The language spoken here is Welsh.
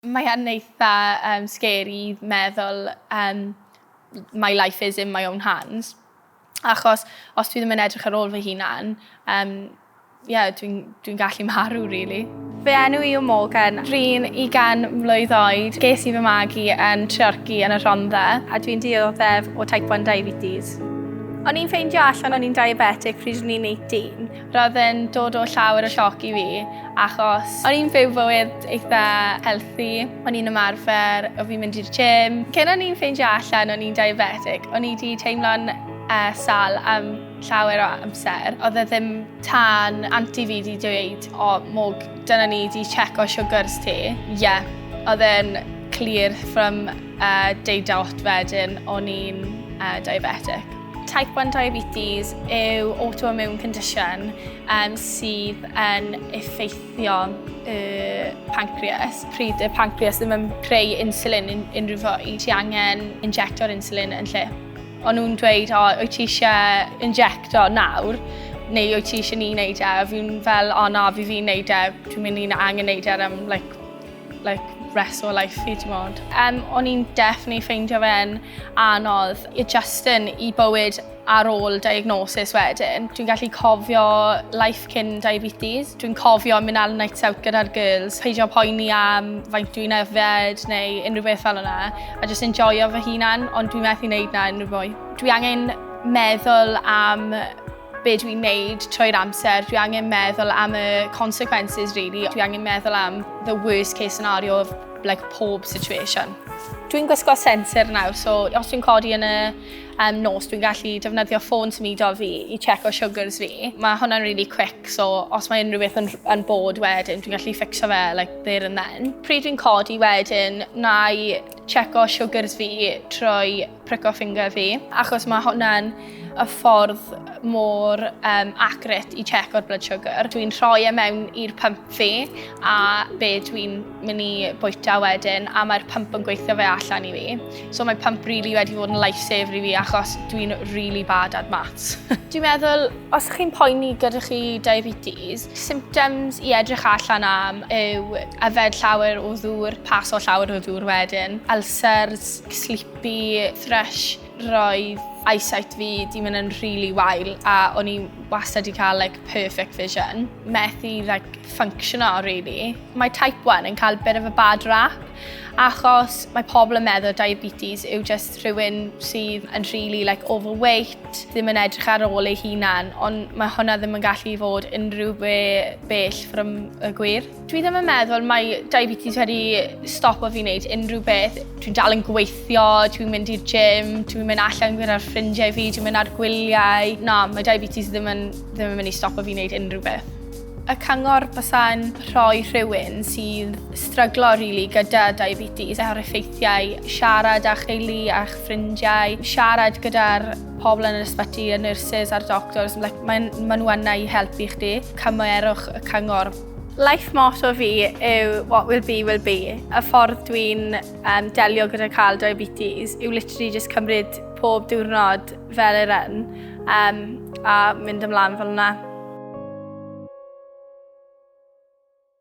Mae yn eitha scary meddwl my life is in my own hands. Achos os dwi ddim yn edrych ar ôl fy hunan, dwi'n gallu marw, really. Fy enw i yw Morgan, dwi'n 20 mlwydd oed. Ges i fy magu yn Treorci yn y Rhondda, a dwi'n dioddef o type 1 diabetes. O'n i'n ffeindio allan o'n i'n diabetic pryd o'n i'n 18. Roedd yn dod o llawer o sioc i fi, achos o'n i'n byw fywyd eitha healthy. O'n i'n ymarfer, o fi'n mynd i'r gym. Cyn o'n i'n ffeindio allan o'n i'n diabetic, o'n i wedi teimlo'n sal am llawer o amser. Oedd e ddim tan anti fi wedi dweud, Mog, dyna ni wedi checo sugars ti. Oedd e'n clear from day dot wedyn o'n i'n diabetic. Type 1 diabetes yw autoimmune condition sydd yn effeithio pancreas. Pryd y pancreas ddim yn creu insulin unrhyw fwy, ti angen injecto'r insulin yn lle. O'n nhw'n dweud, wyt ti eisiau injecto nawr, neu wyt ti eisiau ni wneud e? Fi'n fel, na, fi'n wneud e, dwi'n mynd i'n angen wneud e am rest o life fi, ti'n modd. O'n i'n definitely ffeindio fe'n anodd adjusting i bywyd ar ôl diagnosis wedyn. Dwi'n gallu cofio life cyn diabetes. Dwi'n cofio mynd ar nights out gyda'r girls, peidio poeni am faint dwi'n yfed neu unrhyw beth fel yna, a just enjoyo fy hunan, ond dwi'n methu wneud na unrhyw fwy. Dwi angen meddwl am be dwi'n wneud trwy'r amser. Dwi angen meddwl am y consequences, really. Dwi angen meddwl am the worst case scenario of pob situation. Dwi'n gwisgo sensor nawr, so os dwi'n codi yn y nos, dwi'n gallu defnyddio ffôn symudo fi i checo sugars fi. Mae hwnna'n really quick, so os mae unrhyw beth yn bod wedyn, dwi'n gallu fixo fe there and then. Pryd dwi'n codi wedyn, na i checo sugars fi trwy prico finger fi, achos mae hwnna'n y ffordd mor accurate i checo'r blood sugar. Dwi'n rhoi mewn i'r pump fi a be dwi'n mynd i bwyta wedyn, a mae'r pump yn gweithio fe allan i fi. So mae pump really wedi fod yn lifesaver i fi achos dwi'n really bad at maths. Dwi'n meddwl, os chi'n poeni gyda chi diabetes, symptoms i edrych allan am yw yfed llawer o ddŵr, paso llawer o ddŵr wedyn, ulcers, sleepy, thrush, roedd eyesight fi di mynd yn really wael a o'n i wastad i cael perfect vision. Methu functiono, really. Mae type 1 yn cael bit of a bad rap achos mae pobl yn meddwl diabetes yw just rhywun sydd yn really overweight, ddim yn edrych ar ôl ei hunan, ond mae hwnna ddim yn gallu fod unrhyw bell from y gwir. Dwi ddim yn meddwl mae diabetes wedi stopo fi wneud unrhyw beth. Dwi'n dal yn gweithio, dwi'n mynd i'r gym, dwi'n mynd allan gyda'r ffrindiau fi, dwi'n mynd ar gwyliau. Na, mae diabetes ddim yn mynd i stopo fi wneud unrhyw beth. Y cyngor bysa'n rhoi rhywun sydd stryglo really gyda diabetes ar effeithiau, siarad â cheili a'ch ffrindiau, siarad gyda'r pobl yn yr ysbyty, y nurses a'r doctors, maen nhw yna i helpu chdi. Cymerwch y cyngor. Life motto fi yw what will be, will be. Y ffordd dwi'n delio gyda cael diabetes yw literally just cymryd pob diwrnod fel yr a mynd ymlaen fel yna.